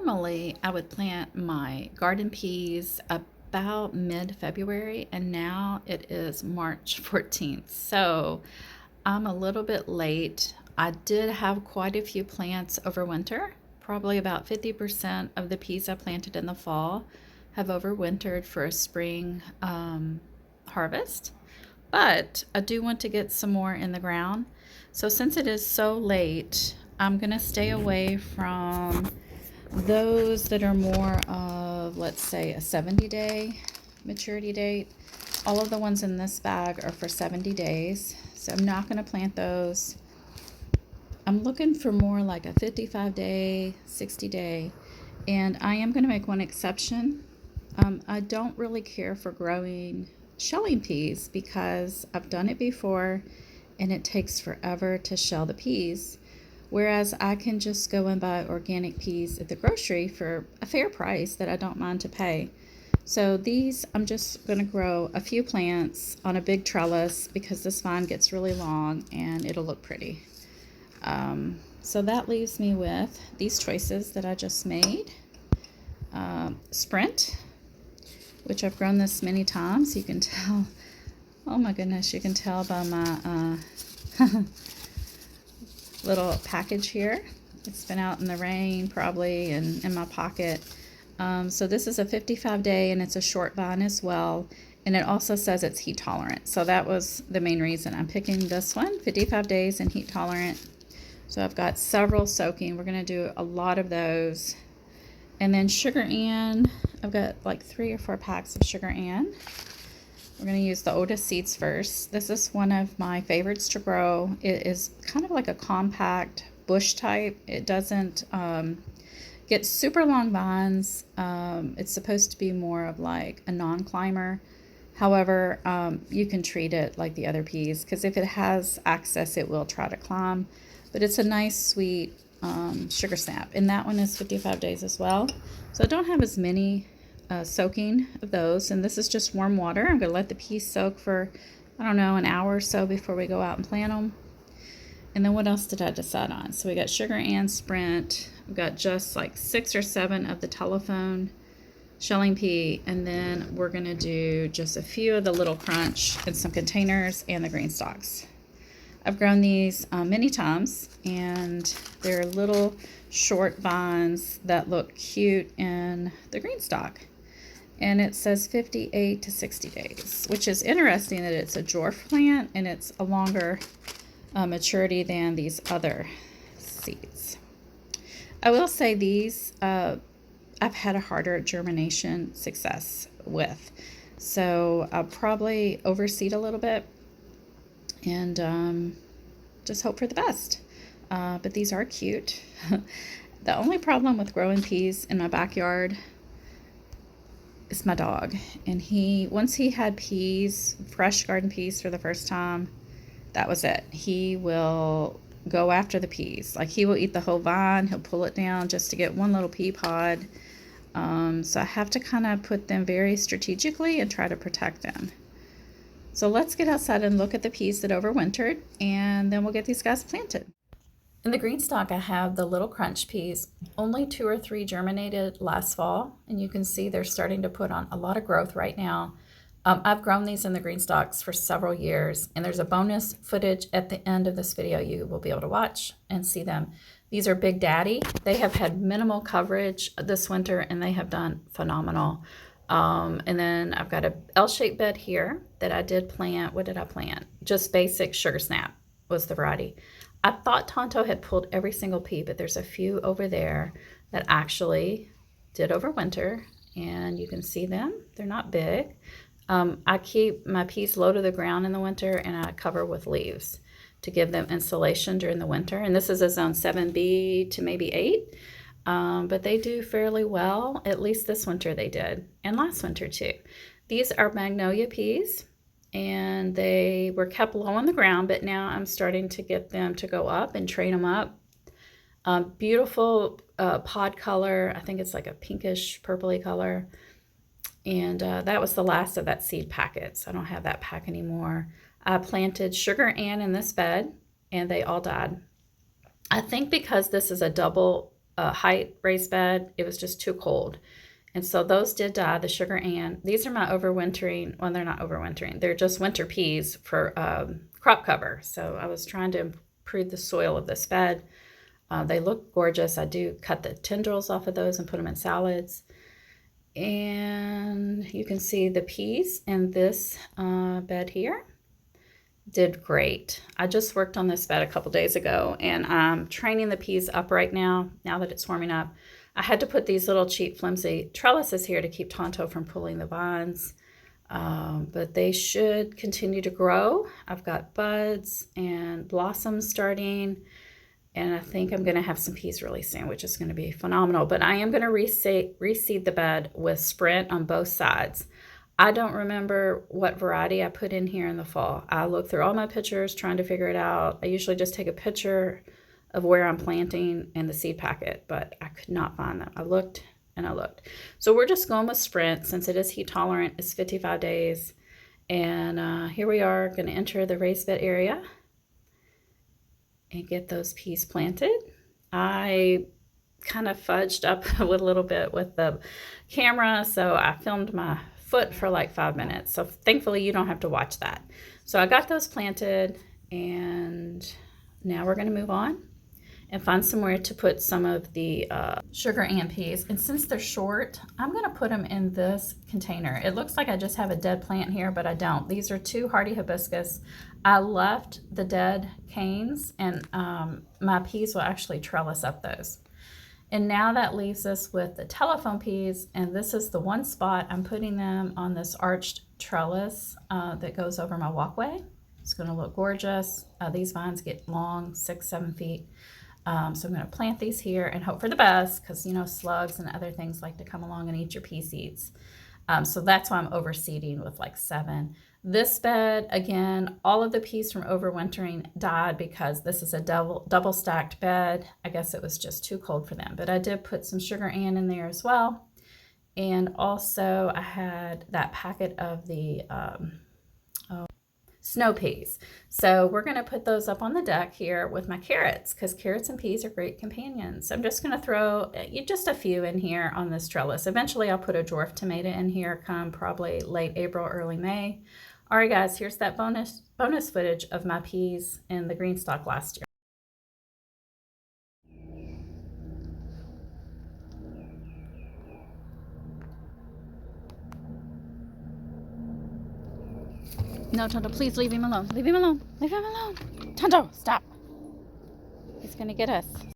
Normally, I would plant my garden peas about mid-February, and now it is March 14th. So I'm a little bit late. I did have quite a few plants over winter. Probably about 50% of the peas I planted in the fall have overwintered for a spring harvest. But I do want to get some more in the ground. So since it is so late, I'm going to stay away from those that are more of, let's say, a 70-day maturity date. All of the ones in this bag are for 70 days, so I'm not going to plant those. I'm looking for more like a 55-day, 60-day, and I am going to make one exception. I don't really care for growing shelling peas because I've done it before and it takes forever to shell the peas. Whereas I can just go and buy organic peas at the grocery for a fair price that I don't mind to pay. So these, I'm just going to grow a few plants on a big trellis because this vine gets really long and it'll look pretty. So that leaves me with these choices that I just made. Sprint, which I've grown this many times. You can tell, oh my goodness, you can tell by my little package here. It's been out in the rain probably and in my pocket. So this is a 55-day and it's a short vine as well. And it also says it's heat tolerant. So that was the main reason I'm picking this one, 55 days and heat tolerant. So I've got several soaking. We're going to do a lot of those. And then sugar Ann, I've got like 3 or 4 packs of sugar Ann. We're going to use the oldest seeds first. This is one of my favorites to grow. It is kind of like a compact bush type. It doesn't get super long vines. It's supposed to be more of like a non-climber. However, you can treat it like the other peas because if it has access, it will try to climb. But it's a nice, sweet sugar snap. And that one is 55 days as well. So I don't have as many soaking of those, and this is just warm water. I'm going to let the peas soak for, I don't know, an hour or so before we go out and plant them. And then what else did I decide on? So we got sugar and sprint. We've got just like 6 or 7 of the telephone shelling pea, and then we're going to do just a few of the little crunch in some containers and the green stalks. I've grown these many times, and they're little short vines that look cute in the green stalk. And it says 58 to 60 days, which is interesting that it's a dwarf plant and it's a longer maturity than these other seeds. I will say these I've had a harder germination success with. So I'll probably overseed a little bit and just hope for the best. But these are cute. The only problem with growing peas in my backyard is my dog. And once he had peas, fresh garden peas for the first time, that was it. He will go after the peas. Like he will eat the whole vine. He'll pull it down just to get one little pea pod. So I have to kind of put them very strategically and try to protect them. So let's get outside and look at the peas that overwintered, and then we'll get these guys planted. In the green stalk, I have the little crunch peas. Only 2 or 3 germinated last fall, and you can see they're starting to put on a lot of growth right now. I've grown these in the green stalks for several years, and there's a bonus footage at the end of this video you will be able to watch and see them. These are Big Daddy. They have had minimal coverage this winter, and they have done phenomenal. And then I've got a L-shaped bed here that I did plant. What did I plant? Just basic sugar snap was the variety. I thought Tonto had pulled every single pea, but there's a few over there that actually did overwinter, and you can see them. They're not big. I keep my peas low to the ground in the winter, and I cover with leaves to give them insulation during the winter. And this is a zone 7B to maybe 8. But they do fairly well. At least this winter they did, and last winter too. These are magnolia peas, and they were kept low on the ground, but now I'm starting to get them to go up and train them up. Beautiful pod color. I think it's like a pinkish purpley color. And that was the last of that seed packet, so I don't have that pack anymore. I planted sugar Ann in this bed, and they all died. I think because this is a double height raised bed. It was just too cold. And so those did die, the sugar and these are my overwintering. Well, they're not overwintering. They're just winter peas for crop cover. So I was trying to improve the soil of this bed. They look gorgeous. I do cut the tendrils off of those and put them in salads. And you can see the peas in this bed here did great. I just worked on this bed a couple days ago, and I'm training the peas up right now that it's warming up. I had to put these little cheap flimsy trellises here to keep Tonto from pulling the vines, but they should continue to grow. I've got buds and blossoms starting, and I think I'm going to have some peas really soon, which is going to be phenomenal. But I am going to reseed the bed with Sprint on both sides. I don't remember what variety I put in here in the fall. I look through all my pictures trying to figure it out. I usually just take a picture of where I'm planting and the seed packet, but I could not find them. I looked and I looked. So we're just going with Sprint since it is heat tolerant. It's 55 days. And here we are going to enter the raised bed area and get those peas planted. I kind of fudged up a little bit with the camera, so I filmed my foot for like 5 minutes. So thankfully you don't have to watch that. So I got those planted, and now we're going to move on and find somewhere to put some of the sugar and peas. And since they're short, I'm going to put them in this container. It looks like I just have a dead plant here, but I don't. These are 2 hardy hibiscus. I left the dead canes, and my peas will actually trellis up those. And now that leaves us with the telephone peas, and this is the one spot I'm putting them on this arched trellis that goes over my walkway. It's going to look gorgeous. These vines get long, 6-7 feet. So I'm going to plant these here and hope for the best, because you know slugs and other things like to come along and eat your pea seeds. So that's why I'm overseeding with like 7. This bed, again, all of the peas from overwintering died because this is a double stacked bed. I guess it was just too cold for them. But I did put some sugar and in there as well. And also I had that packet of the snow peas. So we're going to put those up on the deck here with my carrots, because carrots and peas are great companions. So I'm just going to throw just a few in here on this trellis. Eventually I'll put a dwarf tomato in here come probably late April, early May. All right, guys, here's that bonus footage of my peas in the green stalk last year. No, Tonto, please leave him alone. Leave him alone. Leave him alone. Tonto, stop. He's going to get us.